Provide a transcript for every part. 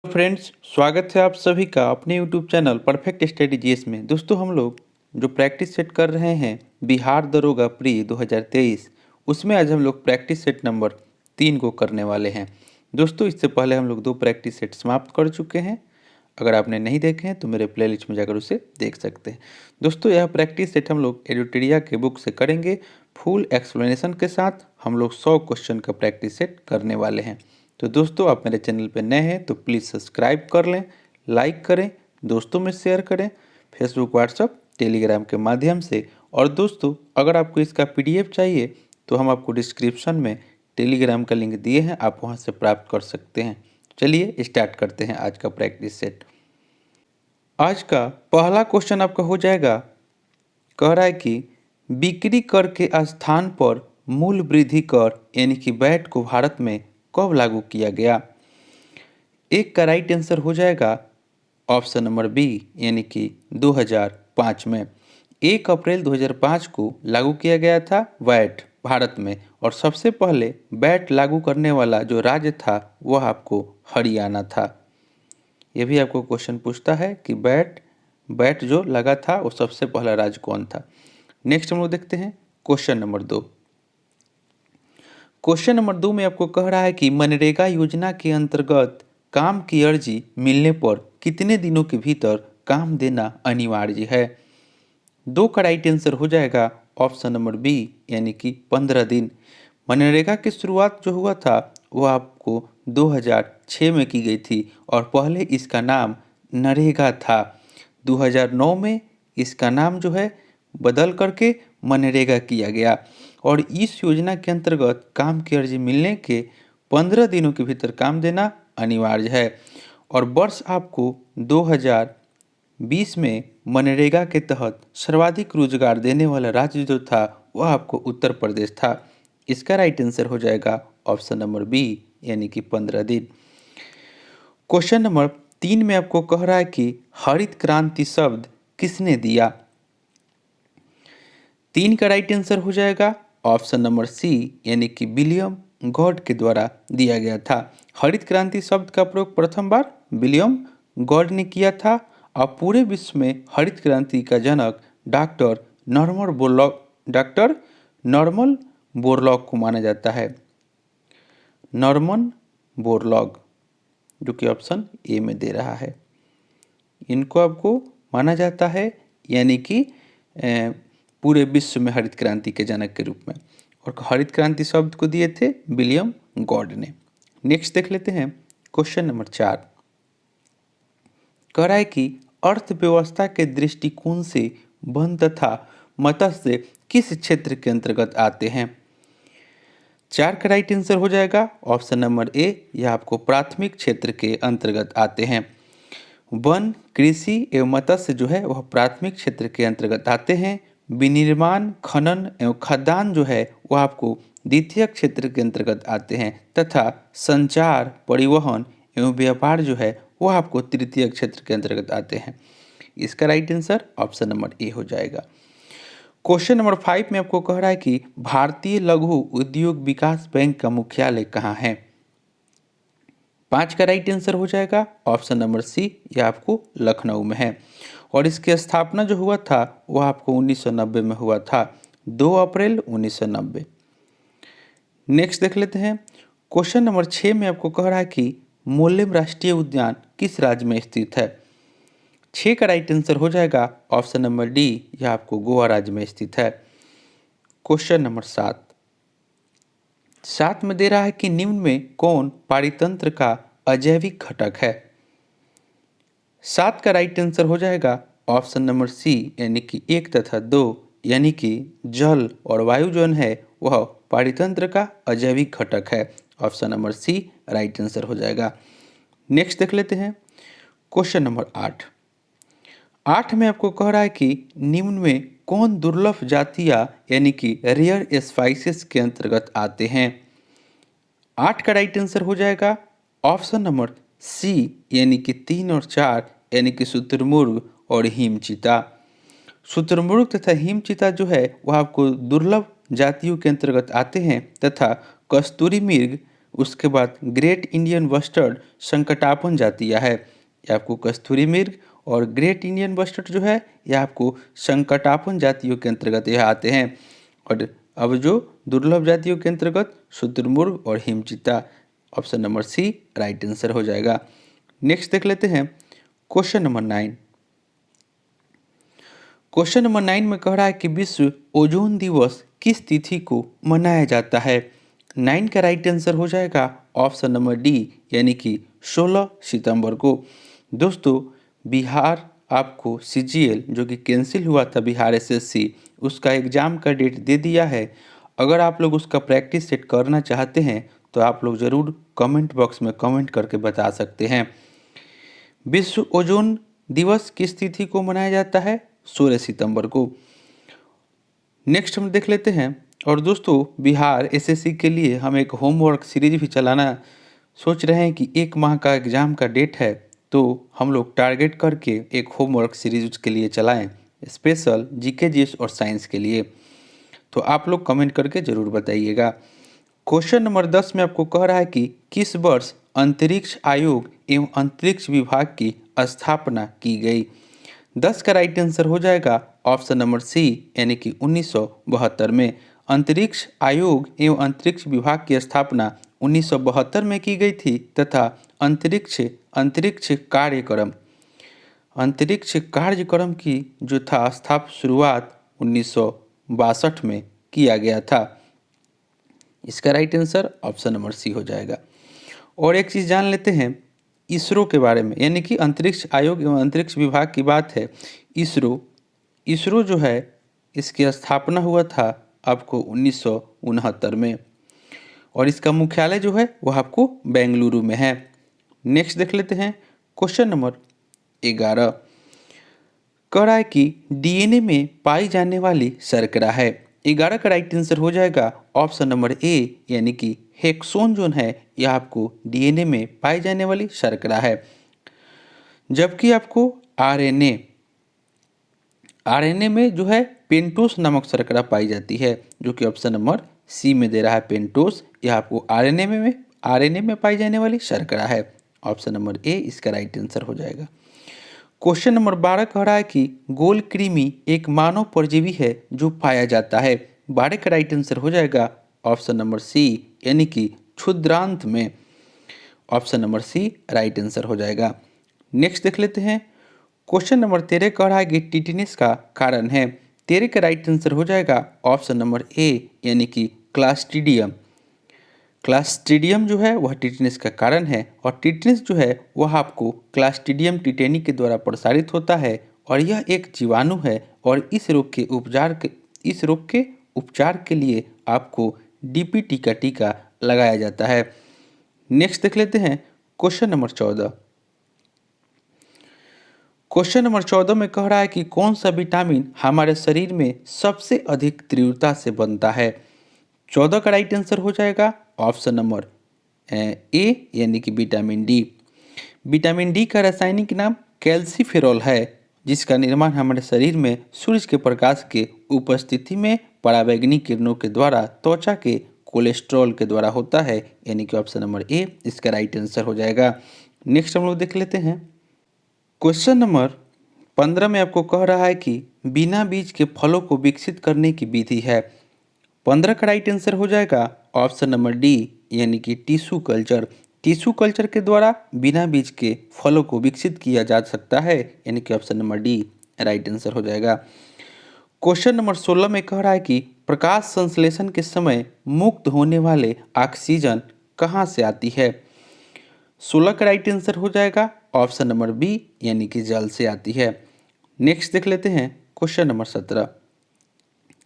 Friends, स्वागत है आप सभी का अपने YouTube channel perfect study GS में। दोस्तों, हम लोग जो प्रैक्टिस सेट कर रहे हैं बिहार दरोगा प्री 2023, उसमें आज हम लोग प्रैक्टिस सेट नंबर 3 को करने वाले हैं। दोस्तों, इससे पहले हम लोग 2 प्रैक्टिस सेट समाप्त कर चुके हैं। अगर आपने नहीं देखे हैं तो मेरे प्लेलिस्ट में जाकर उसे देख सकते हैं। दोस्तों, यह प्रैक्टिस सेट हम लोग एडिटोरिया के बुक से करेंगे। फुल एक्सप्लेनेशन के साथ हम लोग 100 क्वेश्चन का प्रैक्टिस सेट करने वाले हैं। तो दोस्तों, आप मेरे चैनल पर नए हैं तो प्लीज़ सब्सक्राइब कर लें, लाइक करें, दोस्तों में शेयर करें, फेसबुक, व्हाट्सएप, टेलीग्राम के माध्यम से। और दोस्तों, अगर आपको इसका पीडीएफ चाहिए तो हम आपको डिस्क्रिप्शन में टेलीग्राम का लिंक दिए हैं, आप वहां से प्राप्त कर सकते हैं। चलिए स्टार्ट करते हैं आज का प्रैक्टिस सेट। आज का पहला क्वेश्चन आपका हो जाएगा, कह रहा है कि बिक्री कर के स्थान पर मूल्य वृद्धि कर यानी कि वैट को भारत में कब लागू किया गया। एक का राइट आंसर हो जाएगा ऑप्शन नंबर बी यानी कि 2005 में। 1 अप्रैल 2005 को लागू किया गया था वैट भारत में, और सबसे पहले वैट लागू करने वाला जो राज्य था वह आपको हरियाणा था। यह भी आपको क्वेश्चन पूछता है कि वैट वैट जो लगा था वो सबसे पहला राज्य कौन था। नेक्स्ट हम लोग देखते हैं क्वेश्चन नंबर 2। क्वेश्चन नंबर 2 में आपको कह रहा है कि मनरेगा योजना के अंतर्गत काम की अर्जी मिलने पर कितने दिनों के भीतर काम देना अनिवार्य है। 2 का राइट आंसर हो जाएगा ऑप्शन नंबर बी यानी कि 15 दिन। मनरेगा की शुरुआत जो हुआ था वो आपको 2006 में की गई थी और पहले इसका नाम नरेगा था। 2009 में इसका नाम जो है बदल करके मनरेगा किया गया, और इस योजना के अंतर्गत काम की अर्जी मिलने के 15 दिनों के भीतर काम देना अनिवार्य है। और वर्ष आपको 2020 में मनरेगा के तहत सर्वाधिक रोजगार देने वाला राज्य जो था वह आपको उत्तर प्रदेश था। इसका राइट आंसर हो जाएगा ऑप्शन नंबर बी यानी कि 15 दिन। क्वेश्चन नंबर 3 में आपको कह रहा है कि हरित क्रांति शब्द किसने दिया। 3 का राइट आंसर हो जाएगा ऑप्शन नंबर सी यानी कि विलियम गॉड के द्वारा दिया गया था। हरित क्रांति शब्द का प्रयोग प्रथम बार विलियम गॉड ने किया था, और पूरे विश्व में हरित क्रांति का जनक डॉक्टर नॉर्मन बोरलॉग को माना जाता है। नॉर्मन बोरलॉग, जो कि ऑप्शन ए में दे रहा है, इनको आपको माना जाता है यानी कि पूरे विश्व में हरित क्रांति के जनक के रूप में, और हरित क्रांति शब्द को दिए थे विलियम गॉड ने। नेक्स्ट देख लेते हैं क्वेश्चन नंबर 4। कह रहा है कि अर्थव्यवस्था के दृष्टिकोण से वन तथा मत्स्य किस क्षेत्र के अंतर्गत आते हैं। 4 का राइट आंसर हो जाएगा ऑप्शन नंबर ए, यह आपको प्राथमिक क्षेत्र के अंतर्गत आते हैं। वन, कृषि एवं मत्स्य जो है वह प्राथमिक क्षेत्र के अंतर्गत आते हैं। विनिर्माण, खनन एवं खदान जो है वह आपको द्वितीय क्षेत्र के अंतर्गत आते हैं, तथा संचार, परिवहन एवं व्यापार जो है वह आपको तृतीय क्षेत्र के अंतर्गत आते हैं। इसका right answer option number A हो जाएगा। क्वेश्चन नंबर 5 में आपको कह रहा है कि भारतीय लघु उद्योग विकास बैंक का मुख्यालय कहाँ है। 5 का राइट आंसर हो जाएगा ऑप्शन नंबर सी, यह आपको लखनऊ में है, और इसकी स्थापना जो हुआ था वह आपको 1990 में हुआ था, 2 अप्रैल 1990। नेक्स्ट देख लेते हैं क्वेश्चन नंबर 6 में आपको कह रहा है कि मोलेम राष्ट्रीय उद्यान किस राज्य में स्थित है। 6 का राइट आंसर हो जाएगा ऑप्शन नंबर डी, यह आपको गोवा राज्य में स्थित है। क्वेश्चन नंबर 7 में दे रहा है कि निम्न में कौन पारितंत्र का अजैविक घटक है। 7 का राइट आंसर हो जाएगा ऑप्शन नंबर सी यानी कि 1 तथा 2, यानी कि जल और वायु जो है वह पारितंत्र का अजैविक घटक है। Option number C right answer हो जाएगा। नेक्स्ट देख लेते हैं क्वेश्चन नंबर 8 में आपको कह रहा है कि निम्न में कौन दुर्लभ जातियां यानी कि रेयर स्पाइसेस के अंतर्गत आते हैं। 8 का राइट आंसर हो जाएगा ऑप्शन नंबर सी यानी कि 3 और 4, यानी कि शुतुरमुर्ग और हिमचीता। शुतुरमुर्ग तथा हिमचीता जो है वह आपको दुर्लभ जातियों के अंतर्गत आते हैं, तथा कस्तूरी मृग उसके बाद ग्रेट इंडियन बस्टर्ड संकटापन जातीय है, ये आपको कस्तूरी मृग और ग्रेट इंडियन बस्टर्ड जो है ये आपको संकटापन जातियों के अंतर्गत यह आते हैं। और अब जो दुर्लभ जातियों के अंतर्गत शुतुरमुर्ग और हिमचीता, option number C right answer हो जाएगा। नेक्स्ट देख लेते हैं क्वेश्चन नंबर 9। क्वेश्चन नंबर 9 में कह रहा है कि विश्व ओजोन दिवस किस तिथि को मनाया जाता है। 9 का राइट आंसर हो जाएगा ऑप्शन नंबर डी, यानी कि 16 सितंबर को। दोस्तों बिहार आपको सीजीएल जो कि कैंसिल हुआ था, बिहार एसएससी, उसका एग्ज़ाम का डेट दे दिया है। अगर आप लोग उसका प्रैक्टिस सेट करना चाहते हैं तो आप लोग ज़रूर कमेंट बॉक्स में कमेंट करके बता सकते हैं। विश्व ओजोन दिवस किस तिथि को मनाया जाता है, 16 सितंबर को। नेक्स्ट हम देख लेते हैं। और दोस्तों बिहार एसएससी के लिए हम एक होमवर्क सीरीज भी चलाना सोच रहे हैं कि 1 माह का एग्ज़ाम का डेट है, तो हम लोग टारगेट करके एक होमवर्क सीरीज उसके लिए चलाएं, स्पेशल जीके जीएस और साइंस के लिए। तो आप लोग कमेंट करके ज़रूर बताइएगा। क्वेश्चन नंबर 10 में आपको कह रहा है कि किस वर्ष अंतरिक्ष आयोग एवं अंतरिक्ष विभाग की स्थापना की गई। 10 का राइट आंसर हो जाएगा ऑप्शन नंबर सी, यानी कि 1972 में। अंतरिक्ष आयोग एवं अंतरिक्ष विभाग की स्थापना 1972 में की गई थी तथा अंतरिक्ष अंतरिक्ष कार्यक्रम अंतरिक्ष कार्यक्रम की जो था शुरुआत 1962 में किया गया था। इसका right answer option number C हो जाएगा। और एक चीज़ जान लेते हैं इसरो के बारे में, यानी कि अंतरिक्ष आयोग एवं अंतरिक्ष विभाग की बात है। इसरो जो है इसकी स्थापना हुआ था आपको 1969 में, और इसका मुख्यालय जो है वह आपको बेंगलुरु में है। नेक्स्ट देख लेते हैं क्वेश्चन नंबर 11। कह रहा है कि डीएनए में पाई जाने वाली शर्करा है। 11 का राइट आंसर हो जाएगा ऑप्शन नंबर ए, यानी कि हेक्सोन जो है यह आपको डीएनए में पाई जाने वाली शर्करा है। जबकि आपको आरएनए में जो है पेंटोस नामक शर्करा पाई जाती है, जो कि ऑप्शन नंबर सी में दे रहा है पेंटोस। यह आपको आरएनए में पाई जाने वाली शर्करा है। ऑप्शन नंबर ए इसका राइट आंसर हो जाएगा। क्वेश्चन नंबर 12 कह रहा है कि गोल कृमि एक मानव परजीवी है जो पाया जाता है। 12 का राइट आंसर हो जाएगा ऑप्शन नंबर सी, यानी कि क्षुद्रांत में। Option number C right answer हो जाएगा। नेक्स्ट देख लेते हैं क्वेश्चन नंबर 13 कह रहा है कि टिटनेस का कारण है। 13 का राइट आंसर हो जाएगा ऑप्शन नंबर ए, यानी कि क्लास्ट्रीडियम। क्लास्ट्रीडियम जो है वह टिटनेस का कारण है, और टिटनेस जो है वह आपको क्लास्ट्रीडियम टिटेनी के द्वारा प्रसारित होता है, और यह एक जीवाणु है। और इस रोग के उपचार के लिए आपको डीपीटी का टीका लगाया जाता है। नेक्स्ट देख लेते हैं क्वेश्चन नंबर 14। क्वेश्चन नंबर 14 में कह रहा है कि कौन सा विटामिन हमारे शरीर में सबसे अधिक तीव्रता से बनता है। 14 का राइट आंसर हो जाएगा ऑप्शन नंबर ए, यानी कि विटामिन डी। विटामिन डी का रासायनिक नाम कैल्सीफेरॉल है, जिसका निर्माण हमारे शरीर में सूर्य के प्रकाश के उपस्थिति में पराबैंगनी किरणों के द्वारा त्वचा के कोलेस्ट्रॉल के द्वारा होता है, यानी कि ऑप्शन नंबर ए इसका राइट आंसर हो जाएगा। नेक्स्ट हम लोग देख लेते हैं क्वेश्चन नंबर 15 में आपको कह रहा है कि बिना बीज के फलों को विकसित करने की विधि है। 15 का राइट आंसर हो जाएगा ऑप्शन नंबर डी, यानी कि टिश्यू कल्चर। टिश्यू कल्चर के द्वारा बिना बीज के फलों को विकसित किया जा सकता है, यानी कि option number D right answer हो जाएगा। क्वेश्चन नंबर 16 में कह रहा है कि प्रकाश संश्लेषण के समय मुक्त होने वाले ऑक्सीजन कहाँ से आती है। 16 का राइट आंसर हो जाएगा ऑप्शन नंबर बी, यानी कि जल से आती है। नेक्स्ट देख लेते हैं क्वेश्चन नंबर 17।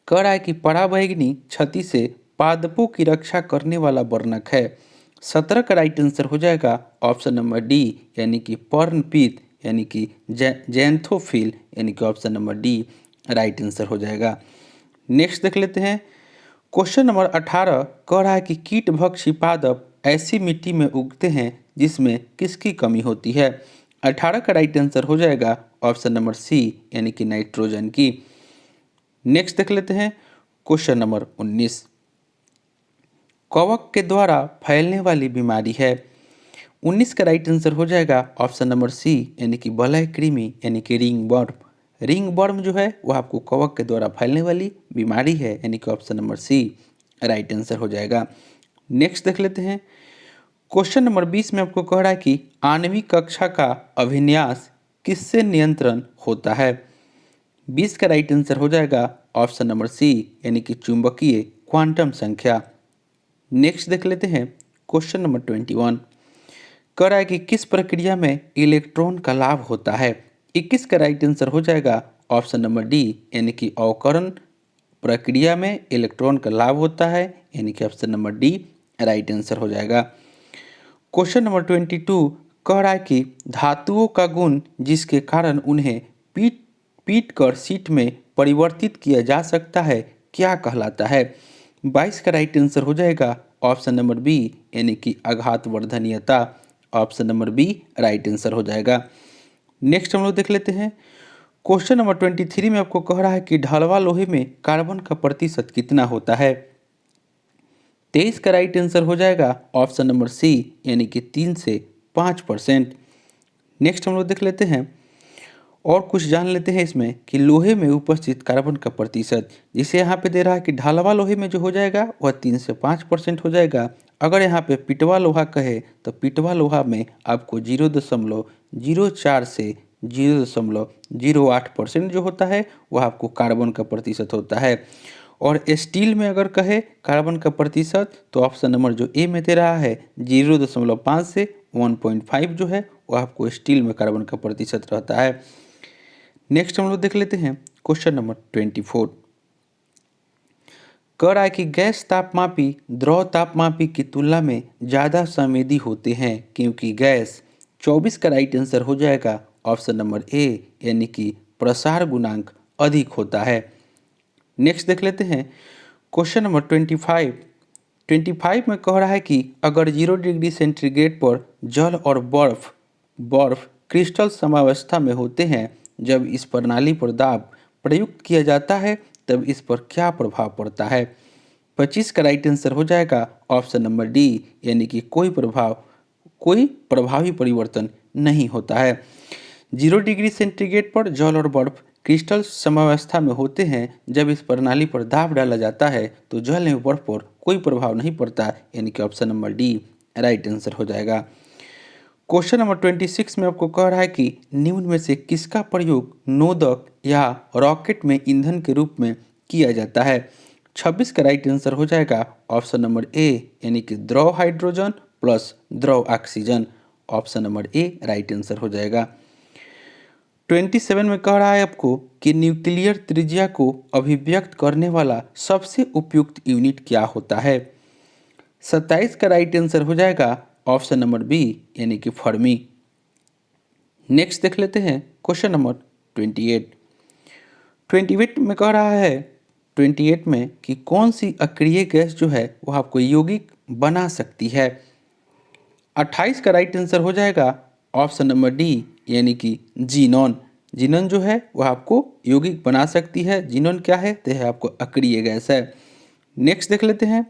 कह रहा है कि पराबैंगनी क्षति से पादपों की रक्षा करने वाला वर्णक है। 17 का राइट आंसर हो जाएगा ऑप्शन नंबर डी, यानी कि पर्णपीत, यानी कि जैंथोफिल, यानी कि option number D right answer हो जाएगा। नेक्स्ट देख लेते हैं क्वेश्चन नंबर 18। कह रहा है कि कीटभक्षी पादप ऐसी मिट्टी में उगते हैं जिसमें किसकी कमी होती है। 18 का राइट आंसर हो जाएगा ऑप्शन नंबर सी, यानी कि नाइट्रोजन की। नेक्स्ट देख लेते हैं क्वेश्चन नंबर 19। कवक के द्वारा फैलने वाली बीमारी है। 19 का राइट आंसर हो जाएगा ऑप्शन नंबर सी यानी कि बलय कृमि यानी कि रिंग वर्म। रिंग वर्म जो है वह आपको कवक के द्वारा फैलने वाली बीमारी है यानी कि option number C right answer हो जाएगा। नेक्स्ट देख लेते हैं। क्वेश्चन नंबर 20 में आपको कह रहा है कि आणविक कक्षा का अभिन्यास किससे नियंत्रण होता है। 20 का राइट आंसर हो जाएगा ऑप्शन नंबर सी यानी कि चुंबकीय क्वांटम संख्या। नेक्स्ट देख लेते हैं क्वेश्चन नंबर 21 कह रहा है कि किस प्रक्रिया में इलेक्ट्रॉन का लाभ होता है। 21 का राइट आंसर हो जाएगा ऑप्शन नंबर डी यानी कि अवकरण प्रक्रिया में इलेक्ट्रॉन का लाभ होता है यानी कि option number D right answer हो जाएगा। क्वेश्चन नंबर 22 कह रहा है कि धातुओं का गुण जिसके कारण उन्हें पीट पीट कर शीट में परिवर्तित किया जा सकता है क्या कहलाता है। 22 का राइट आंसर हो जाएगा ऑप्शन नंबर बी यानी कि आघात वर्धनीयता। Option number B right answer हो जाएगा। नेक्स्ट हम लोग देख लेते हैं। क्वेश्चन नंबर 23 में आपको कह रहा है कि ढलवा लोहे में कार्बन का प्रतिशत कितना होता है। 23 का राइट आंसर हो जाएगा ऑप्शन नंबर सी यानी कि 3 से 5%। नेक्स्ट हम लोग देख लेते हैं और कुछ जान लेते हैं इसमें कि लोहे में उपस्थित कार्बन का प्रतिशत, जिसे यहाँ पे दे रहा है कि ढलवा लोहे में जो हो जाएगा वह 3 से 5% हो जाएगा। अगर यहाँ पे पिटवा लोहा कहे तो पिटवा लोहा में आपको 0.04 से 0.08% जो होता है वह आपको कार्बन का प्रतिशत होता है। और स्टील में अगर कहे कार्बन का प्रतिशत तो ऑप्शन नंबर जो ए में दे रहा है 0.5 से 1.5 जो है वह आपको स्टील में कार्बन का प्रतिशत रहता है। नेक्स्ट हम लोग देख लेते हैं क्वेश्चन नंबर 24 कह रहा है कि गैस तापमापी द्रव तापमापी की तुलना में ज़्यादा संवेदी होते हैं क्योंकि गैस। 24 का राइट आंसर हो जाएगा ऑप्शन नंबर ए यानी कि प्रसार गुणांक अधिक होता है। नेक्स्ट देख लेते हैं क्वेश्चन नंबर 25 में कह रहा है कि अगर 0 डिग्री सेंटीग्रेड पर जल और बर्फ क्रिस्टल समावस्था में होते हैं, जब इस प्रणाली पर दाब प्रयुक्त किया जाता है तब इस पर क्या प्रभाव पड़ता है। 25 का राइट आंसर हो जाएगा ऑप्शन नंबर डी यानी कि कोई प्रभावी परिवर्तन नहीं होता है। 0 डिग्री सेंटीग्रेड पर जल और बर्फ क्रिस्टल समावस्था में होते हैं, जब इस प्रणाली पर दाब डाला जाता है तो जल एवं बर्फ पर कोई प्रभाव नहीं पड़ता यानी कि option number D right answer हो जाएगा। क्वेश्चन नंबर 26 में आपको कह रहा है कि निम्न में से किसका प्रयोग नोदक या रॉकेट में ईंधन के रूप में किया जाता है। 26 का राइट आंसर हो जाएगा ऑप्शन नंबर ए यानी कि द्रव हाइड्रोजन प्लस द्रव oxygen. Option number A right answer हो जाएगा। 27 में कह रहा है आपको कि न्यूक्लियर त्रिज्या को अभिव्यक्त करने वाला सबसे उपयुक्त यूनिट क्या होता है। 27 का राइट आंसर हो जाएगा ऑप्शन नंबर बी यानी कि फर्मी। नेक्स्ट देख लेते हैं क्वेश्चन नंबर 28 में कह रहा है 28 में कि कौन सी अक्रिय गैस जो है वह आपको यौगिक बना सकती है। 28 का राइट आंसर हो जाएगा ऑप्शन नंबर डी यानी कि जीनोन। जीनोन जो है वह आपको यौगिक बना सकती है। जीनोन क्या है तो यह आपको अक्रिय गैस है। नेक्स्ट देख लेते हैं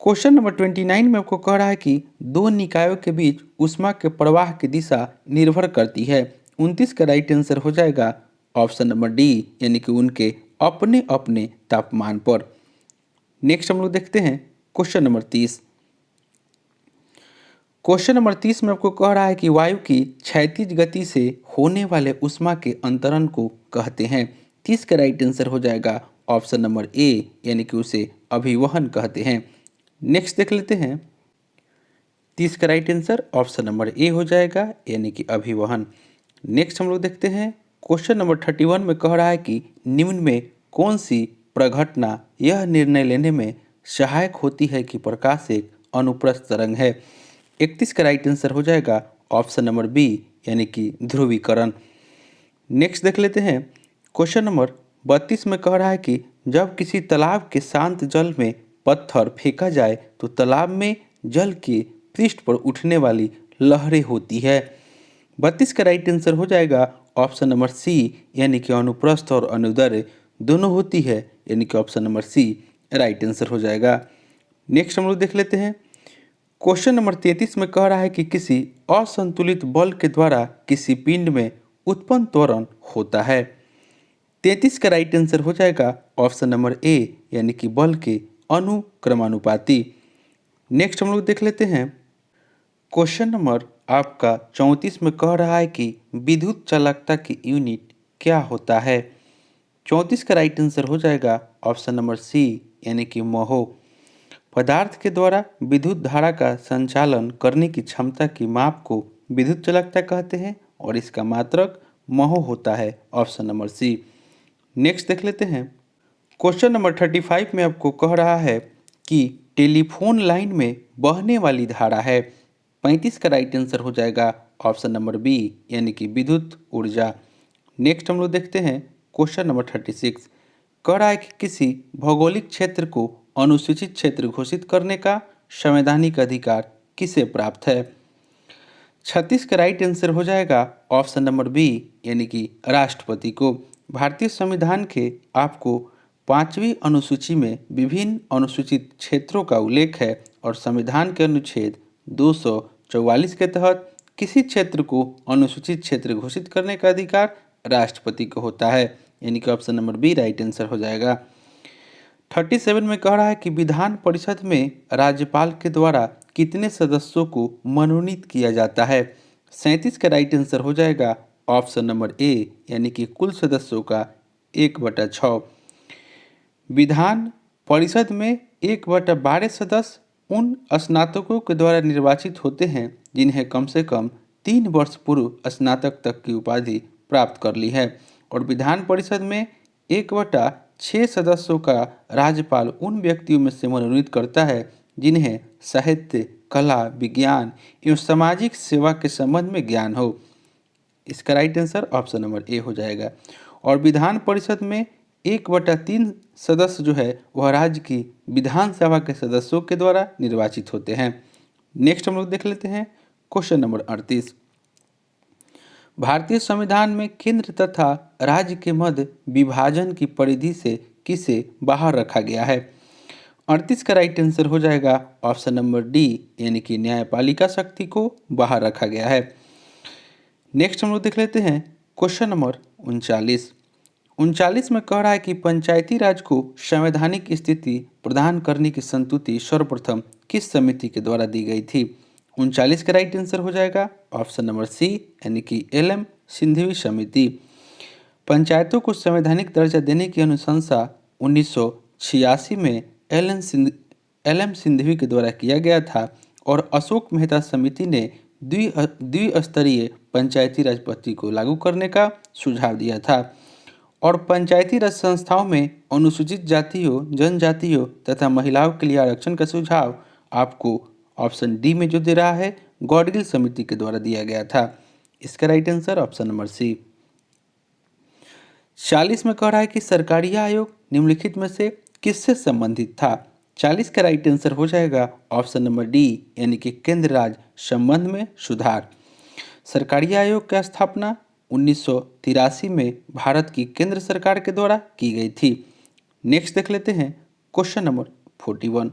क्वेश्चन नंबर 29 में आपको कह रहा है कि दो निकायों के बीच ऊष्मा के प्रवाह की दिशा निर्भर करती है। 29 का राइट आंसर हो जाएगा ऑप्शन नंबर डी यानी कि उनके अपने अपने तापमान पर। नेक्स्ट हम लोग देखते हैं क्वेश्चन नंबर 30। क्वेश्चन नंबर 30 में आपको कह रहा है कि वायु की क्षैतिज गति से होने वाले ऊष्मा के अंतरण को कहते हैं। 30 का राइट आंसर हो जाएगा ऑप्शन नंबर ए यानी कि उसे अभिवहन कहते हैं। नेक्स्ट देख लेते हैं 30 का right answer option number A हो जाएगा यानी कि अभिवहन। नेक्स्ट हम लोग देखते हैं क्वेश्चन नंबर 31 में कह रहा है कि निम्न में कौन सी प्रघटना यह निर्णय लेने में सहायक होती है कि प्रकाश एक अनुप्रस्थ तरंग है। 31 का राइट आंसर हो जाएगा ऑप्शन नंबर बी यानी कि ध्रुवीकरण। नेक्स्ट देख लेते हैं क्वेश्चन नंबर 32 में कह रहा है कि जब किसी तालाब के शांत जल में पत्थर फेंका जाए तो तालाब में जल के पृष्ठ पर उठने वाली लहरें होती है। 32 का राइट आंसर हो जाएगा ऑप्शन नंबर सी यानी कि अनुप्रस्थ और अनुदैर्ध्य दोनों होती है यानी कि option number C right answer हो जाएगा। नेक्स्ट हम लोग देख लेते हैं। क्वेश्चन नंबर 33 में कह रहा है कि किसी असंतुलित बल के द्वारा किसी पिंड में उत्पन्न त्वरण होता है। 33 का राइट आंसर हो जाएगा ऑप्शन नंबर ए, यानी कि बल के अनुक्रमानुपाती। नेक्स्ट हम लोग देख लेते हैं। क्वेश्चन नंबर आपका 34 में कह रहा है कि विद्युत चालकता की यूनिट क्या होता है। 34 का राइट आंसर हो जाएगा ऑप्शन नंबर सी, यानी कि महो। पदार्थ के द्वारा विद्युत धारा का संचालन करने की क्षमता की माप को विद्युत चालकता कहते हैं और इसका मात्रक महो होता है, ऑप्शन नंबर सी। नेक्स्ट देख लेते हैं। क्वेश्चन नंबर 35 में आपको कह रहा है कि टेलीफोन लाइन में बहने वाली धारा है। 35 का राइट आंसर हो जाएगा ऑप्शन नंबर बी, यानी कि विद्युत ऊर्जा। नेक्स्ट हम लोग देखते हैं। क्वेश्चन नंबर 36 कह रहा है कि किसी भौगोलिक क्षेत्र को अनुसूचित क्षेत्र घोषित करने का संवैधानिक अधिकार किसे प्राप्त है। 36 का राइट आंसर हो जाएगा ऑप्शन नंबर बी, यानी कि राष्ट्रपति को। भारतीय संविधान के आपको 5वीं अनुसूची में विभिन्न अनुसूचित क्षेत्रों का उल्लेख है और संविधान के अनुच्छेद 244 के तहत किसी क्षेत्र को अनुसूचित क्षेत्र घोषित करने का अधिकार राष्ट्रपति को होता है, यानी कि option number B right answer हो जाएगा। 37 में कह रहा है कि विधान परिषद में राज्यपाल के द्वारा कितने सदस्यों को मनोनीत किया जाता है। 37 का राइट आंसर हो जाएगा ऑप्शन नंबर ए, यानी कि कुल सदस्यों का 1/6। विधान परिषद में 1/12 सदस्य उन स्नातकों के द्वारा निर्वाचित होते हैं जिन्हें कम से कम 3 वर्ष पूर्व स्नातक तक की उपाधि प्राप्त कर ली है, और विधान परिषद में 1/6 सदस्यों का राज्यपाल उन व्यक्तियों में से मनोनीत करता है जिन्हें साहित्य, कला, विज्ञान एवं सामाजिक सेवा के संबंध में ज्ञान हो। इसका right answer option number A हो जाएगा। और विधान परिषद में 1/3 सदस्य जो है वह राज्य की विधानसभा के सदस्यों के द्वारा निर्वाचित होते हैं। नेक्स्ट हम लोग देख लेते हैं। क्वेश्चन नंबर 38 भारतीय संविधान में केंद्र तथा राज्य के मध्य विभाजन की परिधि से किसे बाहर रखा गया है। 38 का राइट आंसर हो जाएगा ऑप्शन नंबर डी, यानी कि न्यायपालिका शक्ति को बाहर रखा गया है। नेक्स्ट हम लोग देख लेते हैं। क्वेश्चन नंबर 39 में कह रहा है कि पंचायती राज को संवैधानिक स्थिति प्रदान करने की संतुति सर्वप्रथम किस समिति के द्वारा दी गई थी। 39 का राइट आंसर हो जाएगा ऑप्शन नंबर सी, यानी कि LM सिंघवी समिति। पंचायतों को संवैधानिक दर्जा देने की अनुशंसा 1986 में LM सिंघवी के द्वारा किया गया था और अशोक मेहता समिति ने द्विस्तरीय पंचायती राज पद्धति को लागू करने का सुझाव दिया था। और पंचायती राज संस्थाओं में अनुसूचित जातियों, जनजातियों तथा महिलाओं के लिए आरक्षण का सुझाव आपको ऑप्शन डी में जो दे रहा है गॉडगिल समिति के द्वारा दिया गया था। इसका right answer option number C. 40 में कह रहा है कि सरकारी आयोग निम्नलिखित में से किससे संबंधित था। 40 का राइट आंसर हो जाएगा ऑप्शन नंबर डी, यानी कि केंद्र राज्य संबंध में सुधार। सरकारी आयोग की स्थापना 1983 में भारत की केंद्र सरकार के द्वारा की गई थी। नेक्स्ट देख लेते हैं। क्वेश्चन नंबर 41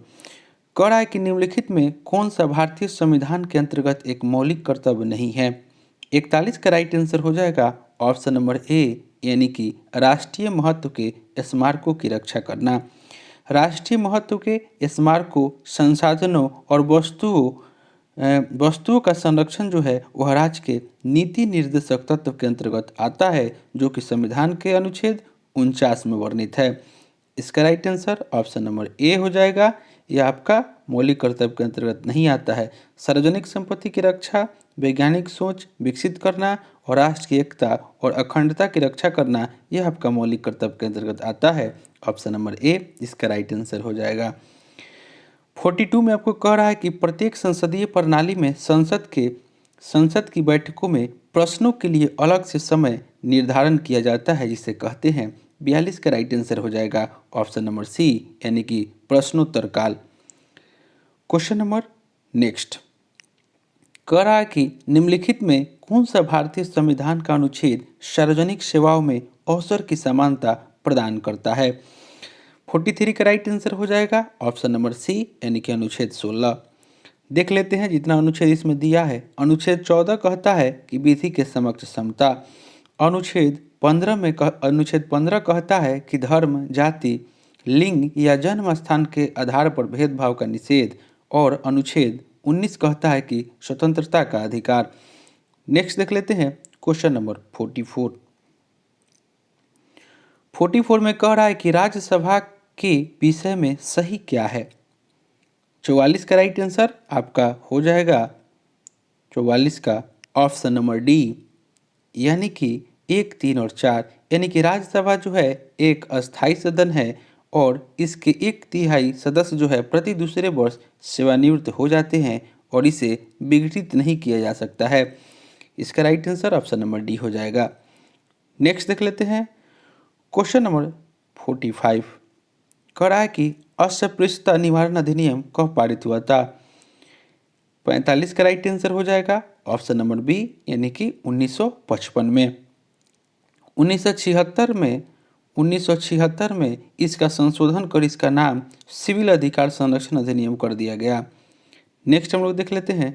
कह रहा है कि निम्नलिखित में कौन सा भारतीय संविधान के अंतर्गत एक मौलिक कर्तव्य नहीं है। 41 का राइट आंसर हो जाएगा ऑप्शन नंबर ए, यानी कि राष्ट्रीय महत्व के स्मारकों की रक्षा करना। राष्ट्रीय महत्व के स्मारकों, संसाधनों और वस्तुओं का संरक्षण जो है वह राज्य के नीति निर्देशक तत्व के अंतर्गत आता है, जो कि संविधान के अनुच्छेद 49 में वर्णित है। इसका right answer option number A हो जाएगा। यह आपका मौलिक कर्तव्य के अंतर्गत नहीं आता है। सार्वजनिक संपत्ति की रक्षा, वैज्ञानिक सोच विकसित करना और राष्ट्र की एकता और अखंडता की रक्षा करना यह आपका मौलिक कर्तव्य के अंतर्गत आता है। ऑप्शन नंबर ए इसका राइट आंसर हो जाएगा। 42 में आपको कह रहा है कि प्रत्येक संसदीय प्रणाली में संसद की बैठकों में प्रश्नों के लिए अलग से समय निर्धारण किया जाता है, जिसे कहते हैं। 42 का राइट आंसर हो जाएगा ऑप्शन नंबर सी, यानी कि प्रश्नोत्तर काल। क्वेश्चन नंबर नेक्स्ट कह रहा है कि निम्नलिखित में कौन सा भारतीय संविधान का अनुच्छेद सार्वजनिक सेवाओं में अवसर की समानता प्रदान करता है। 43 का राइट आंसर हो जाएगा ऑप्शन नंबर सी यानी कि अनुच्छेद 16। देख लेते हैं जितना अनुच्छेद इसमें दिया है। अनुच्छेद 14 कहता है कि विधि के समक्ष समता। अनुच्छेद 15 कहता है कि धर्म, जाति, लिंग या जन्म स्थान के आधार पर भेदभाव का निषेध। और अनुच्छेद 19 कहता है कि स्वतंत्रता का अधिकार। नेक्स्ट देख लेते हैं क्वेश्चन नंबर 44। 44 में कह रहा है कि राज्यसभा के विषय में सही क्या है। 44 का राइट आंसर आपका हो जाएगा 44 का ऑप्शन नंबर डी यानी कि 1, 3 और 4। यानी कि राज्यसभा जो है एक अस्थायी सदन है और इसके 1/3 सदस्य जो है प्रति दूसरे वर्ष सेवानिवृत्त हो जाते हैं और इसे विघटित नहीं किया जा सकता है। इसका right answer option number D हो जाएगा। नेक्स्ट देख लेते हैं क्वेश्चन नंबर 45। कह रहा है कि अस्पृश्यता निवारण अधिनियम कब पारित हुआ था। 45 का राइट आंसर हो जाएगा ऑप्शन नंबर बी यानी कि 1955 में। 1976 में इसका संशोधन कर इसका नाम सिविल अधिकार संरक्षण अधिनियम कर दिया गया। नेक्स्ट हम लोग देख लेते हैं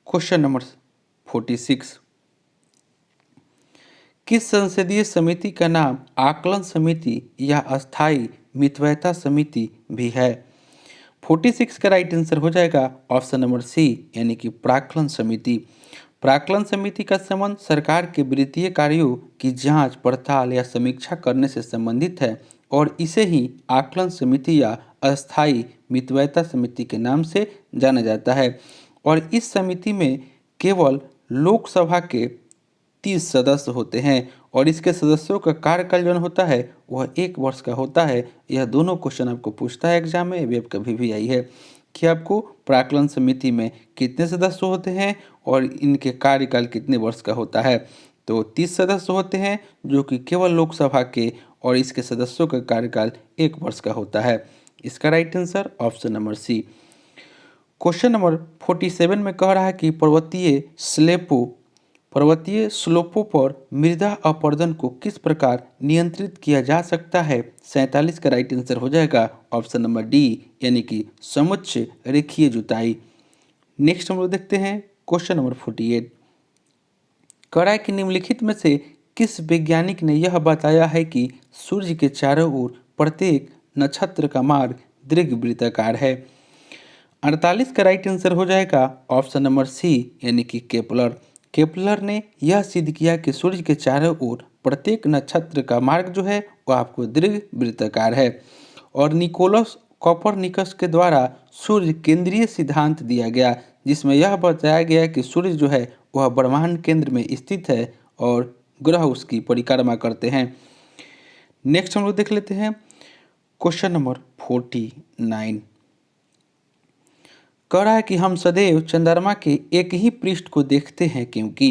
क्वेश्चन नंबर 46। किस संसदीय समिति का नाम आकलन समिति या अस्थायी मितव्ययता समिति भी है। 46 का राइट आंसर हो जाएगा ऑप्शन नंबर सी यानी कि प्राक्कलन समिति। प्राक्कलन समिति का संबंध सरकार के वित्तीय कार्यों की जांच, पड़ताल या समीक्षा करने से संबंधित है और इसे ही आकलन समिति या अस्थायी मितव्ययता समिति के नाम से जाना जाता है। और इस समिति में केवल लोकसभा के 30 सदस्य होते हैं और इसके सदस्यों का कार्यकाल जो होता है वह 1 वर्ष का होता है। यह दोनों क्वेश्चन आपको पूछता है एग्जाम में, वेब कभी भी आई है कि आपको प्राक्कलन समिति में कितने सदस्य होते हैं और इनके कार्यकाल कितने वर्ष का होता है। तो 30 सदस्य होते हैं जो कि केवल लोकसभा के और इसके सदस्यों का कार्यकाल 1 वर्ष का होता है। इसका right answer option number C. Question number 47 में कह रहा है कि पर्वतीय स्लोपों पर मृदा अपरदन को किस प्रकार नियंत्रित किया जा सकता है। 47 का राइट आंसर हो जाएगा ऑप्शन नंबर डी यानी कि समुच्च रेखीय जुताई। नेक्स्ट हम लोग देखते हैं क्वेश्चन नंबर 48। कह रहा है कि निम्नलिखित में से किस वैज्ञानिक ने यह बताया है कि सूर्य के चारों ओर प्रत्येक नक्षत्र का मार्ग दीर्घवृत्ताकार है। 48 का राइट आंसर हो जाएगा ऑप्शन नंबर सी यानी कि केपलर ने यह सिद्ध किया कि सूर्य के चारों ओर प्रत्येक नक्षत्र का मार्ग जो है वह आपको दीर्घवृत्ताकार है। और निकोलस कोपरनिकस के द्वारा सूर्य केंद्रीय सिद्धांत दिया गया जिसमें यह बताया गया कि सूर्य जो है वह ब्रह्मांड केंद्र में स्थित है और ग्रह उसकी परिक्रमा करते हैं। नेक्स्ट हम लोग देख लेते हैं क्वेश्चन नंबर 49। कह रहा है कि हम सदैव चंद्रमा के एक ही पृष्ठ को देखते हैं क्योंकि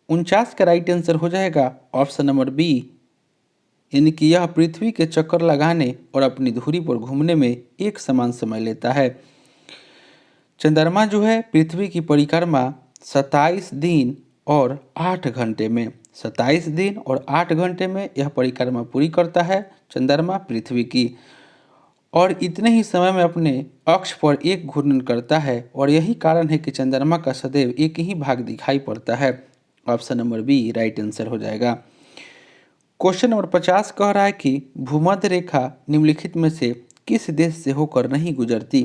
49 का राइट आंसर हो जाएगा ऑप्शन नंबर बी यानी कि यह पृथ्वी के चक्कर लगाने और अपनी धुरी पर घूमने में एक समान समय लेता है। चंद्रमा जो है पृथ्वी की परिक्रमा 27 दिन और 8 घंटे में 27 दिन और 8 घंटे में यह परिक्रमा पूरी करता है चंद्रमा पृथ्वी की। और इतने ही समय में अपने अक्ष पर एक घूर्णन करता है और यही कारण है कि चंद्रमा का सदैव एक ही भाग दिखाई पड़ता है। Option number B right answer हो जाएगा। क्वेश्चन नंबर 50 कह रहा है कि भूमध्य रेखा निम्नलिखित में से किस देश से होकर नहीं गुजरती।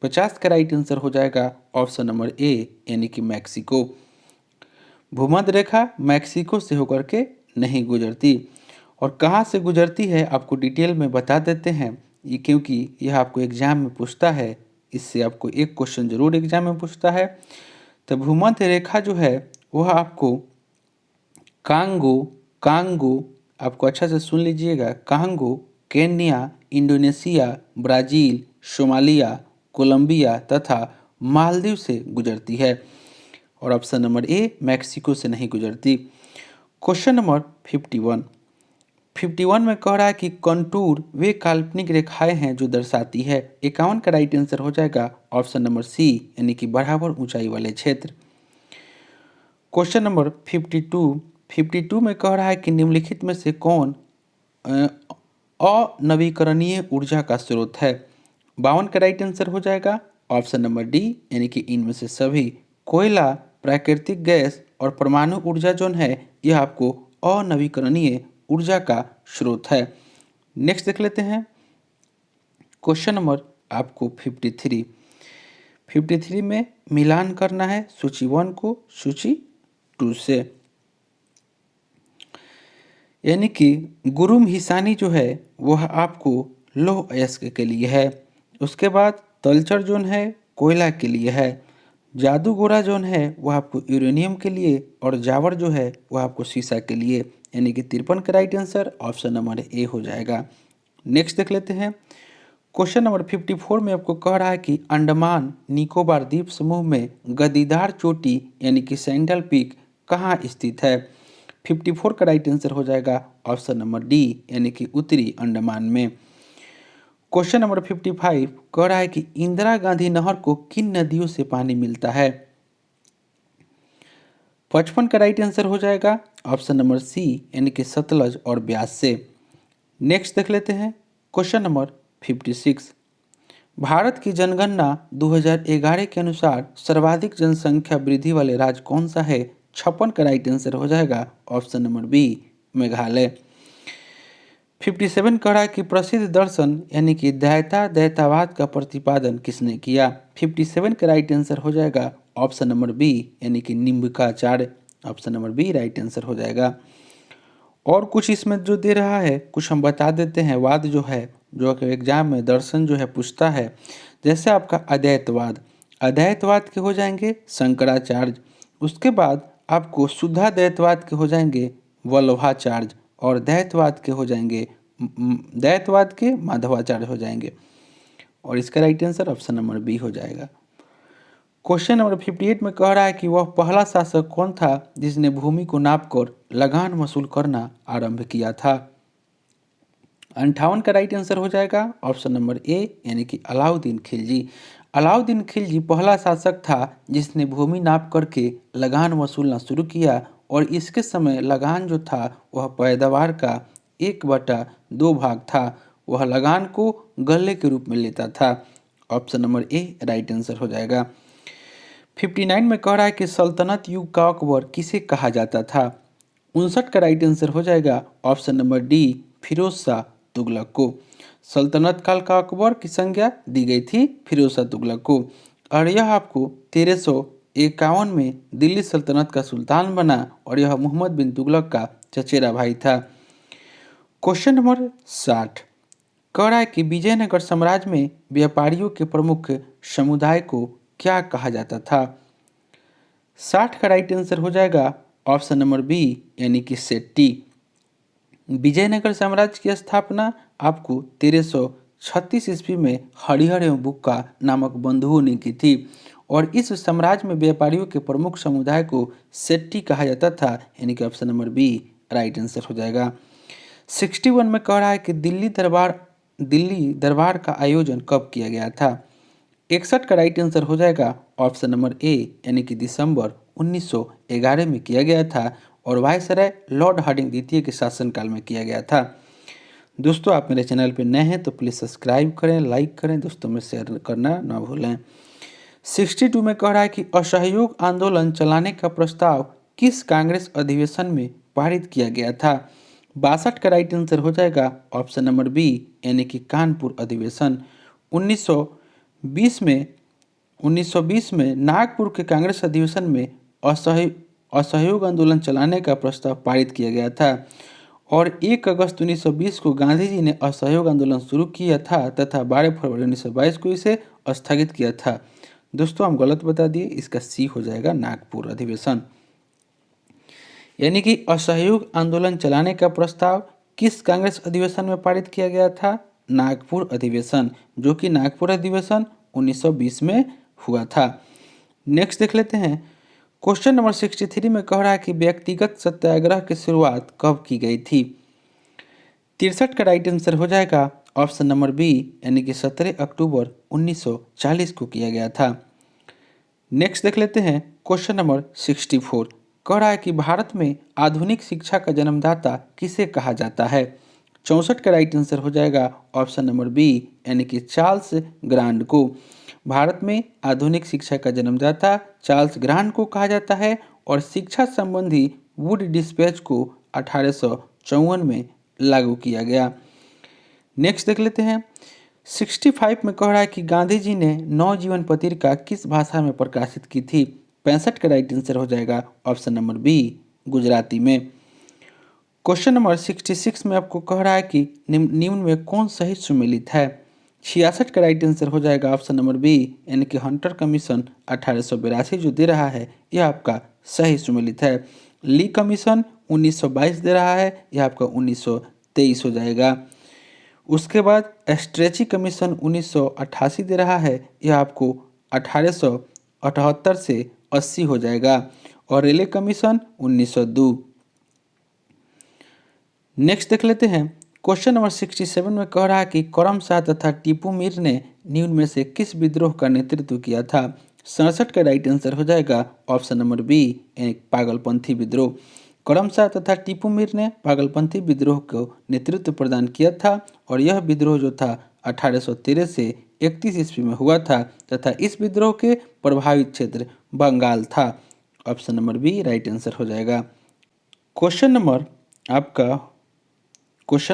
50 का राइट आंसर हो जाएगा ऑप्शन नंबर ए यानी कि मैक्सिको। भूमध्य रेखा मैक्सिको से होकर के नहीं गुजरती। और कहाँ से गुजरती है आपको डिटेल में बता देते हैं ये क्योंकि यह आपको एग्जाम में पूछता है। इससे आपको एक क्वेश्चन जरूर एग्जाम में पूछता है। तो भूमध्य रेखा जो है वह आपको कांगो आपको अच्छा से सुन लीजिएगा, Congo, Kenya, Indonesia, Brazil, Somalia, Colombia तथा मालदीव से गुजरती है। और ऑप्शन नंबर ए मैक्सिको से नहीं गुजरती। क्वेश्चन नंबर 51 में कह रहा है कि कंटूर वे काल्पनिक रेखाएं हैं जो दर्शाती है। 51 का राइट आंसर हो जाएगा ऑप्शन नंबर सी यानी कि बराबर ऊंचाई वाले क्षेत्र। क्वेश्चन नंबर 52 में कह रहा है कि निम्नलिखित में से कौन अनवीकरणीय ऊर्जा का स्रोत है। 52 का राइट आंसर हो जाएगा ऑप्शन नंबर डी, यानी कि इनमें से सभी। कोयला, प्राकृतिक गैस और परमाणु ऊर्जा जो है यह आपको अनवीकरणीय ऊर्जा का स्रोत है। नेक्स्ट देख लेते हैं क्वेश्चन नंबर आपको 53 में मिलान करना है सूची 1 को सूची 2 से, यानी कि गुरुम हिसानी जो है वह आपको लौह अयस्क के लिए है। उसके बाद तलचर जोन है कोयला के लिए है। जादूगोरा जोन है वह आपको यूरेनियम के लिए, और जावर जो है वह आपको सीसा के लिए, यानी कि 53 का right answer option number A हो जाएगा। नेक्स्ट देख लेते हैं क्वेश्चन नंबर 54 में आपको कह रहा है कि अंडमान निकोबार द्वीप समूह में गद्दीदार चोटी यानी कि सैंडल पीक कहाँ स्थित है। 54 का राइट आंसर हो जाएगा ऑप्शन नंबर डी, यानी कि उत्तरी अंडमान में। क्वेश्चन नंबर 55 कह रहा है कि इंदिरा गांधी नहर को किन नदियों से पानी मिलता है। 55 का राइट आंसर हो जाएगा ऑप्शन नंबर सी, यानी कि सतलज और ब्यास से। नेक्स्ट देख लेते हैं क्वेश्चन नंबर 56। भारत की जनगणना 2011 के अनुसार सर्वाधिक जनसंख्या वृद्धि वाले राज्य कौन सा है। 56 का राइट आंसर हो जाएगा ऑप्शन नंबर बी, मेघालय। 57 कह रहा है कि प्रसिद्ध दर्शन यानी कि दैतावाद का प्रतिपादन किसने किया। 57 का राइट आंसर हो जाएगा ऑप्शन नंबर बी, यानी कि Nimbikacharya. Option number B right answer हो जाएगा। और कुछ इसमें जो दे रहा है कुछ हम बता देते हैं। वाद जो है जो कि एग्जाम में दर्शन जो है पूछता है, जैसे आपका अद्वैतवाद के हो जाएंगे शंकराचार्य। उसके बाद आपको शुद्धाद्वैतवाद के हो जाएंगे वल्लभाचार्य, और दैतवाद के हो जाएंगे दैतवाद के माधवाचार्य हो जाएंगे, और इसका right answer option number B हो जाएगा। क्वेश्चन नंबर 58 में कह रहा है कि वह पहला शासक कौन था जिसने भूमि को नापकर लगान वसूल करना आरंभ किया था। 58 का राइट आंसर हो जाएगा ऑप्शन नंबर ए, यानी कि अलाउद्दीन खिलजी। अलाउद्दीन खिलजी पहला शासक था जिसने भूमि नाप करके लगान वसूलना शुरू किया, और इसके समय लगान जो था वह पैदावार का 1/2 भाग था। वह लगान को गल्ले के रूप में लेता था। Option number A right answer हो जाएगा। 59 में कह रहा है कि सल्तनत युग का अकबर किसे कहा जाता था। 59 का राइट आंसर हो जाएगा option number D, Firoz Shah Tughlaq को। सल्तनत काल का अकबर की संज्ञा दी गई थी फिरोज शाह तुगलक को, और यह आपको 1351 में दिल्ली सल्तनत का सुल्तान बना, और यह मोहम्मद बिन तुगलक का चचेरा भाई था। क्वेश्चन नंबर 60 कह रहा है कि विजयनगर साम्राज्य में व्यापारियों के प्रमुख समुदाय को क्या कहा जाता था। 60 का राइट आंसर हो जाएगा ऑप्शन नंबर बी, यानी कि सेट्टी। विजयनगर साम्राज्य की स्थापना आपको 1336 ईस्वी में हरिहर एवं बुक्का नामक बंधुओं ने की थी, और इस साम्राज्य में व्यापारियों के प्रमुख समुदाय को सेट्टी कहा जाता था, यानी कि option number B right answer हो जाएगा। 61 में कह रहा है कि दिल्ली दरबार का आयोजन कब किया गया था। 61 का राइट आंसर हो जाएगा ऑप्शन नंबर ए, यानी कि दिसंबर 1911 में किया गया था, और वायसराय लॉर्ड हार्डिंग द्वितीय के शासनकाल में किया गया था। दोस्तों आप मेरे चैनल पर नए हैं तो प्लीज़ सब्सक्राइब करें, लाइक करें, दोस्तों में शेयर करना ना भूलें। 62 में कह रहा है कि असहयोग आंदोलन चलाने का प्रस्ताव किस कांग्रेस अधिवेशन में पारित किया गया था। 62 का राइट आंसर हो जाएगा ऑप्शन नंबर बी, यानी कि कानपुर अधिवेशन। 1920 में नागपुर के कांग्रेस अधिवेशन में असहयोग आंदोलन चलाने का प्रस्ताव पारित किया गया था, और 1 अगस्त 1920 को गांधी जी ने असहयोग आंदोलन शुरू किया था तथा 12 फरवरी 1922 को इसे स्थगित किया था। दोस्तों हम गलत बता दिए, इसका सी हो जाएगा नागपुर अधिवेशन। यानी कि असहयोग आंदोलन चलाने का प्रस्ताव किस कांग्रेस अधिवेशन में पारित किया गया था। नागपुर अधिवेशन, जो कि नागपुर अधिवेशन 1920 में हुआ था। नेक्स्ट देख लेते हैं क्वेश्चन नंबर 63 में कह रहा है कि व्यक्तिगत सत्याग्रह की शुरुआत कब की गई थी। 63 का राइट आंसर हो जाएगा ऑप्शन नंबर बी, यानी कि 17 अक्टूबर 1940 को किया गया था। नेक्स्ट देख लेते हैं क्वेश्चन नंबर 64 कह रहा है कि भारत में आधुनिक शिक्षा का जन्मदाता किसे कहा जाता है। 64 का राइट आंसर हो जाएगा ऑप्शन नंबर बी यानी कि चार्ल्स ग्रांड को। भारत में आधुनिक शिक्षा का जन्मदाता चार्ल्स ग्रांड को कहा जाता है और शिक्षा संबंधी वुड डिस्पैच को 1854 में लागू किया गया। नेक्स्ट देख लेते हैं। 65 में कह रहा है कि गांधी जी ने नवजीवन पत्रिका किस भाषा में प्रकाशित की थी। 65 का राइट आंसर हो जाएगा ऑप्शन नंबर बी गुजराती में। क्वेश्चन नंबर 66 में आपको कह रहा है कि निम्न में कौन सही सुमेलित है। 66 का राइट आंसर हो जाएगा ऑप्शन नंबर बी यानी कि हंटर कमीशन 1882 जो दे रहा है यह आपका सही सुमेलित है। ली कमीशन 1922 दे रहा है, यह आपका 1923 हो जाएगा। उसके बाद स्ट्रेची कमीशन 1988 दे रहा है, यह आपको 1878 से 80 हो जाएगा। और रेले कमीशन 1902। नेक्स्ट देख लेते हैं। क्वेश्चन नंबर 67 में कह रहा है कि करम शाह तथा टीपू मीर ने निम्न में से किस विद्रोह का नेतृत्व किया था। 67 का राइट आंसर हो जाएगा ऑप्शन नंबर बी पागलपंथी विद्रोह। करम शाह तथा टीपू मीर ने पागलपंथी विद्रोह को नेतृत्व प्रदान किया था और यह विद्रोह जो था 1813 से 31 ईस्वी में हुआ था तथा इस विद्रोह के प्रभावित क्षेत्र बंगाल था। Option number B right answer हो जाएगा। क्वेश्चन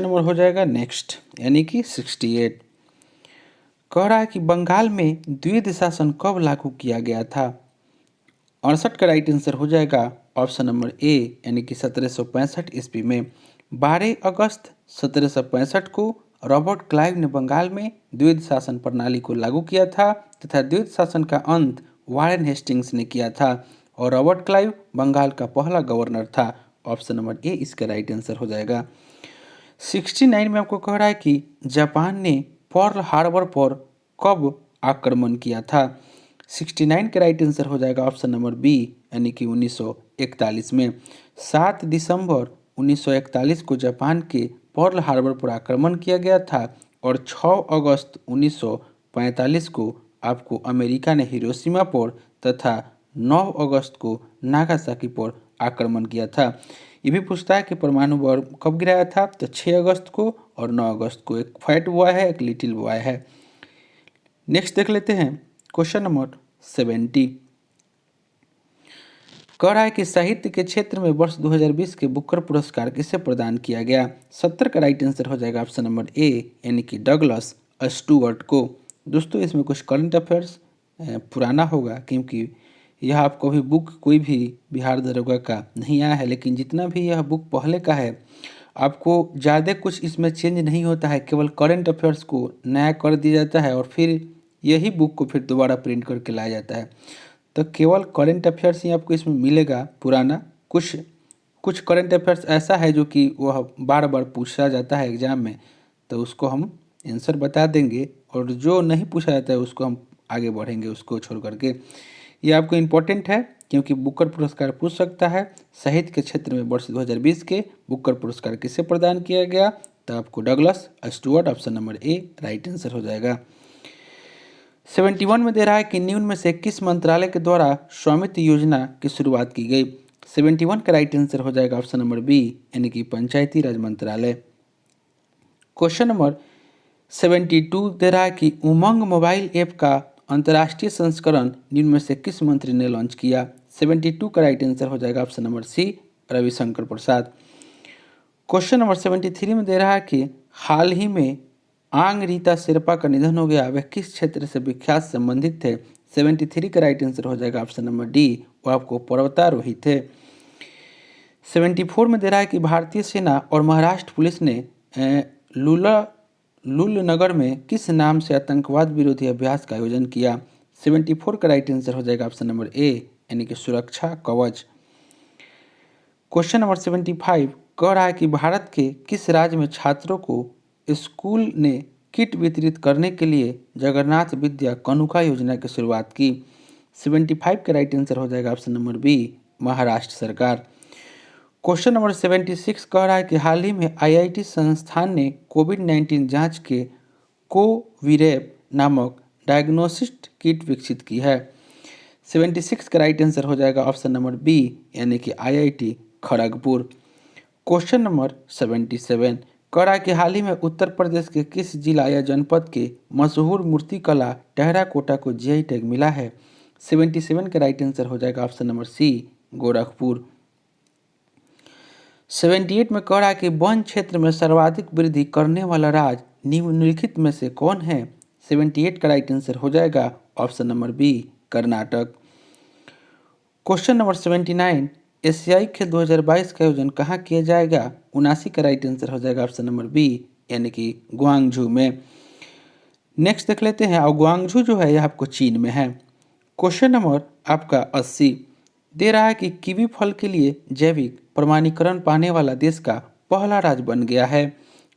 नंबर हो जाएगा नेक्स्ट यानी कि 68। कह रहा है कि बंगाल में द्वितीय शासन कब लागू किया गया था। 68 का राइट आंसर हो जाएगा ऑप्शन नंबर ए यानी कि 1765 ईस्वी में। 12 अगस्त 1765 को रॉबर्ट क्लाइव ने बंगाल में द्वितीय शासन प्रणाली को लागू किया था तथा द्वितीय शासन का अंत वारेन हेस्टिंग्स ने किया था और रॉबर्ट क्लाइव बंगाल का पहला गवर्नर था। ऑप्शन नंबर ए इसका राइट आंसर हो जाएगा। 69 में आपको कह रहा है कि जापान ने पर्ल हार्बर पर कब आक्रमण किया था। 69 का राइट आंसर हो जाएगा ऑप्शन नंबर बी यानी कि 1941 में। 7 दिसंबर 1941 को जापान के पर्ल हार्बर पर आक्रमण किया गया था और 6 अगस्त 1945 को आपको अमेरिका ने हिरोशिमा पर तथा 9 अगस्त को नागासाकी पर आक्रमण किया था। ये भी पूछता है कि परमाणु बम कब गिराया था, तो 6 अगस्त को और 9 अगस्त को। एक फैट बॉय है, एक लिटिल बॉय है। नेक्स्ट देख लेते हैं क्वेश्चन नंबर 70। कह रहा है कि साहित्य के क्षेत्र में वर्ष 2020 के बुकर पुरस्कार किसे प्रदान किया गया। 70 का राइट आंसर हो जाएगा ऑप्शन नंबर ए यानी कि डगलस स्टुअर्ट को। दोस्तों इसमें कुछ करंट अफेयर्स पुराना होगा क्योंकि यह आपको भी बुक कोई भी बिहार दरोगा का नहीं आया है, लेकिन जितना भी यह बुक पहले का है आपको ज़्यादा कुछ इसमें चेंज नहीं होता है, केवल करंट अफेयर्स को नया कर दिया जाता है और फिर यही बुक को फिर दोबारा प्रिंट करके लाया जाता है। तो केवल करंट अफेयर्स ही आपको इसमें मिलेगा पुराना। कुछ करंट अफेयर्स ऐसा है जो कि वह बार बार पूछा जाता है एग्जाम में, तो उसको हम आंसर बता देंगे और जो नहीं पूछा जाता है उसको हम आगे बढ़ेंगे उसको छोड़ करके। ये आपको इम्पोर्टेंट है क्योंकि बुकर पुरस्कार पूछ सकता है। साहित्य के क्षेत्र में वर्ष 2020 के बुकर पुरस्कार किसे प्रदान किया गया, तो आपको Douglas Stuart option number A right answer हो जाएगा। 71 में दे रहा है कि निम्न में से किस मंत्रालय के द्वारा स्वामित्व योजना की शुरुआत की गई। 71 का राइट आंसर हो जाएगा ऑप्शन नंबर बी यानी कि पंचायती राज मंत्रालय। क्वेश्चन नंबर 72 दे रहा है कि उमंग मोबाइल ऐप का अंतर्राष्ट्रीय संस्करण निम्न में से किस मंत्री ने लॉन्च किया। 72 का राइट आंसर हो जाएगा ऑप्शन नंबर सी रविशंकर प्रसाद। क्वेश्चन नंबर 73 में दे रहा है कि हाल ही में आंग रीता शेरपा का निधन हो गया, वह किस क्षेत्र से विख्यात संबंधित थे। 73 का राइट आंसर हो जाएगा ऑप्शन नंबर डी, वो आपको पर्वतारोही थे। 74 में दे रहा है कि भारतीय सेना और महाराष्ट्र पुलिस ने लुलनगर में किस नाम से आतंकवाद विरोधी अभ्यास का आयोजन किया। 74 का राइट आंसर हो जाएगा ऑप्शन नंबर ए यानी कि सुरक्षा कवच। क्वेश्चन नंबर 75 कह रहा है कि भारत के किस राज्य में छात्रों को स्कूल ने किट वितरित करने के लिए जगन्नाथ विद्या कनुका योजना की शुरुआत की। 75 का राइट आंसर हो जाएगा ऑप्शन नंबर बी महाराष्ट्र सरकार। क्वेश्चन नंबर 76 कह रहा है कि हाल ही में आईआईटी संस्थान ने कोविड-19 जांच के कोविरैप नामक डायग्नोस्टिक किट विकसित की है। 76 का राइट आंसर हो जाएगा ऑप्शन नंबर बी यानी कि आईआईटी खड़गपुर। क्वेश्चन नंबर 77 कड़ा के हाल ही में उत्तर प्रदेश के किस जिला या जनपद के मशहूर मूर्तिकला टेहराकोटा को जीआई टैग मिला है? 77 का राइट आंसर हो जाएगा ऑप्शन नंबर सी, गोरखपुर। 78 में कड़ा के वन क्षेत्र में सर्वाधिक वृद्धि करने वाला राज्य निम्नलिखित में से कौन है? 78 का राइट आंसर हो जाएगा option number B, Karnataka. Question number 79, एशियाई खेल 2022 का आयोजन कहाँ किया जाएगा? 79 का राइट आंसर हो जाएगा ऑप्शन नंबर बी, यानी कि ग्वांगझू में। नेक्स्ट देख लेते हैं, और ग्वांगझू जो है यह आपको चीन में है। क्वेश्चन नंबर आपका 80 दे रहा है कि कीवी फल के लिए जैविक प्रमाणीकरण पाने वाला देश का पहला राज्य बन गया है।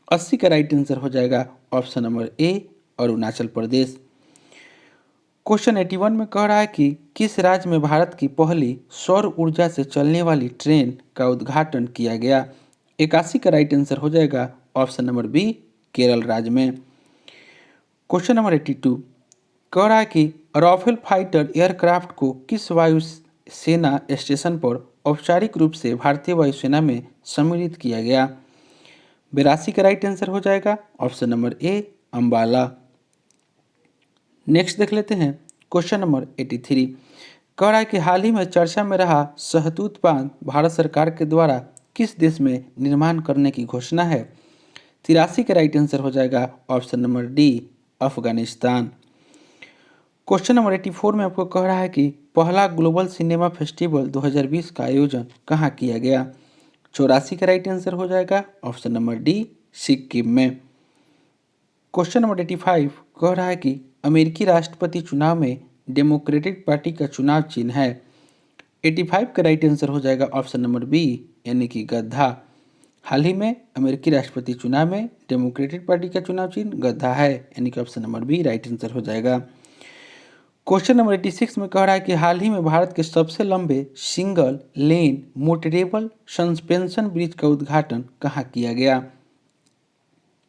80 का राइट आंसर हो जाएगा option number A, Arunachal Pradesh. Question 81 में कह रहा है कि किस राज्य में भारत की पहली सौर ऊर्जा से चलने वाली ट्रेन का उद्घाटन किया गया? 81 का राइट आंसर हो जाएगा ऑप्शन नंबर बी, केरल राज्य में। क्वेश्चन नंबर 82 कह रहा है कि राफेल फाइटर एयरक्राफ्ट को किस वायु सेना स्टेशन पर औपचारिक रूप से भारतीय वायुसेना में सम्मिलित किया गया? 82 का राइट आंसर हो जाएगा option number A, Ambala. Next देख लेते हैं, क्वेश्चन नंबर 83 कह रहा है कि हाल ही में चर्चा में रहा शहतूत बांध भारत सरकार के द्वारा किस देश में निर्माण करने की घोषणा है? 83 का राइट आंसर हो जाएगा option number D, Afghanistan. Question number 84 में आपको कह रहा है कि पहला ग्लोबल सिनेमा फेस्टिवल 2020 का आयोजन कहाँ किया गया? 84 का राइट आंसर हो जाएगा ऑप्शन नंबर डी, सिक्किम में। क्वेश्चन नंबर 85 कह रहा है कि अमेरिकी राष्ट्रपति चुनाव में डेमोक्रेटिक पार्टी का चुनाव चिन्ह है। 85 का राइट आंसर हो जाएगा ऑप्शन नंबर बी, यानी कि गधा। हाल ही में अमेरिकी राष्ट्रपति चुनाव में डेमोक्रेटिक पार्टी का चुनाव चिन्ह गधा है, यानी कि option number B right answer हो जाएगा। क्वेश्चन नंबर 86 में कह रहा है कि हाल ही में भारत के सबसे लंबे single lane motorable suspension bridge का उद्घाटन कहाँ किया गया?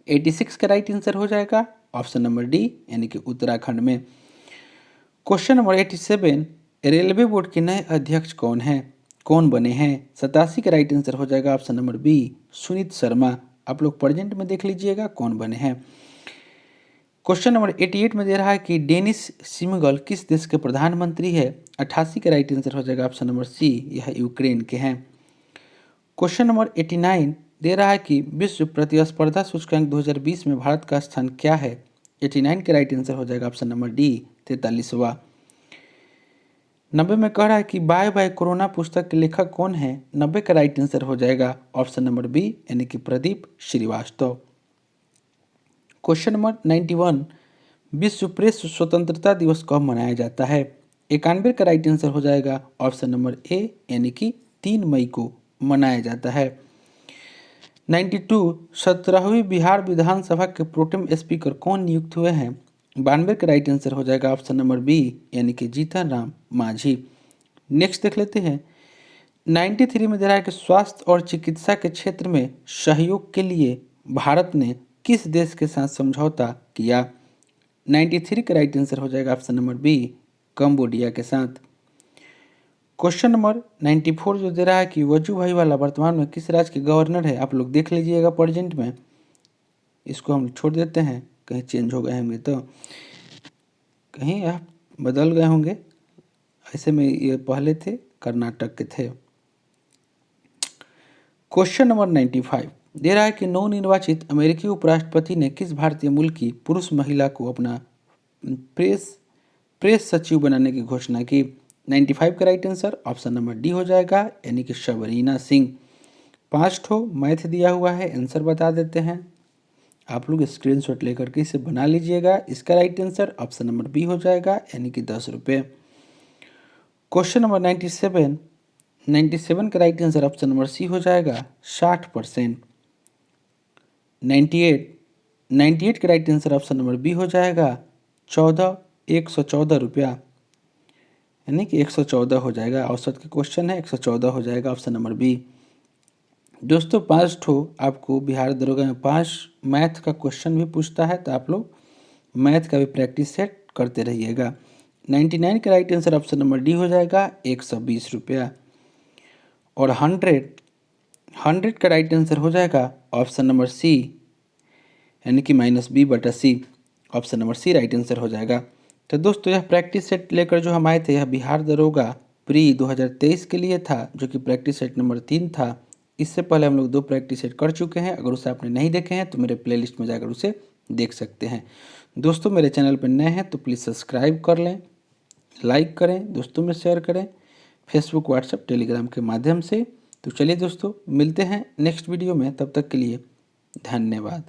86 का राइट आंसर हो जाएगा ऑप्शन नंबर डी, यानी कि उत्तराखंड में। क्वेश्चन नंबर 87 रेलवे बोर्ड के नए अध्यक्ष कौन बने हैं? 87 का राइट आंसर हो जाएगा option number B, Sunit Sharma. आप लोग प्रेजेंट में देख लीजिएगा कौन बने हैं। क्वेश्चन नंबर 88 में दे रहा है कि डेनिस सिमगल किस देश के प्रधानमंत्री है? 88 का राइट आंसर हो जाएगा ऑप्शन नंबर सी, यह यूक्रेन के हैं। क्वेश्चन नंबर 89 दे रहा है कि विश्व प्रतिस्पर्धा सूचकांक 2020 में भारत का स्थान क्या है? 89 का राइट आंसर हो जाएगा ऑप्शन नंबर डी, 43वां। 90 में कह रहा है कि बाय बाय कोरोना पुस्तक के लेखक कौन है? 90 का राइट आंसर हो जाएगा ऑप्शन नंबर बी, यानी कि प्रदीप श्रीवास्तव। क्वेश्चन नंबर 91 विश्व प्रेस स्वतंत्रता दिवस कब मनाया जाता है? 91 का राइट आंसर हो जाएगा ऑप्शन नंबर ए, यानी कि 3 मई को मनाया जाता है। 92 17वीं बिहार विधानसभा के प्रोटेम स्पीकर कौन नियुक्त हुए हैं? 92 का राइट आंसर हो जाएगा ऑप्शन नंबर बी, यानी कि जीतन राम मांझी। नेक्स्ट देख लेते हैं, 93 में दे रहा है कि स्वास्थ्य और चिकित्सा के क्षेत्र में सहयोग के लिए भारत ने किस देश के साथ समझौता किया? 93 का राइट आंसर हो जाएगा ऑप्शन नंबर बी, कंबोडिया के साथ। क्वेश्चन नंबर 94 जो दे रहा है कि वजूभाई वाला वर्तमान में किस राज्य के गवर्नर है? आप लोग देख लीजिएगा प्रेजेंट में, इसको हम छोड़ देते हैं, कहीं चेंज हो गए होंगे तो कहीं आप बदल गए होंगे, ऐसे में ये पहले थे कर्नाटक के थे। क्वेश्चन नंबर 95 दे रहा है कि नवनिर्वाचित अमेरिकी उपराष्ट्रपति ने किस भारतीय मूल की पुरुष महिला को अपना प्रेस सचिव बनाने की घोषणा की? 95 का right answer option number D हो जाएगा, यानी कि शबरीना सिंह। 5 ठो मैथ दिया हुआ है, आंसर बता देते हैं, आप लोग स्क्रीनशॉट लेकर के इसे बना लीजिएगा। इसका right answer option number B हो जाएगा, यानी कि 10 रुपये। क्वेश्चन नंबर 97 का right answer option number C हो जाएगा, 60%। 98 का right answer option number B हो जाएगा 114 रुपया, यानी कि 114 हो जाएगा। औसत के क्वेश्चन है, 114 हो जाएगा ऑप्शन नंबर बी। दोस्तों 5 ठो आपको बिहार दरोगा में 5 मैथ का क्वेश्चन भी पूछता है, तो आप लोग मैथ का भी प्रैक्टिस सेट करते रहिएगा। 99 का right answer option number D हो जाएगा, 120 रुपया। और 100 का राइट आंसर हो जाएगा ऑप्शन नंबर सी, यानी कि -b/c। Option number C right answer हो जाएगा। तो दोस्तों यह प्रैक्टिस सेट लेकर जो हम आए थे, यह बिहार दरोगा प्री 2023 के लिए था, जो कि प्रैक्टिस सेट नंबर 3 था। इससे पहले हम लोग 2 प्रैक्टिस सेट कर चुके हैं। अगर उसे आपने नहीं देखे हैं तो मेरे प्लेलिस्ट में जाकर उसे देख सकते हैं। दोस्तों मेरे चैनल पर नए हैं तो प्लीज़ सब्सक्राइब कर लें, लाइक करें, दोस्तों में शेयर करें, फेसबुक, व्हाट्सएप, टेलीग्राम के माध्यम से। तो चलिए दोस्तों, मिलते हैं नेक्स्ट वीडियो में। तब तक के लिए धन्यवाद।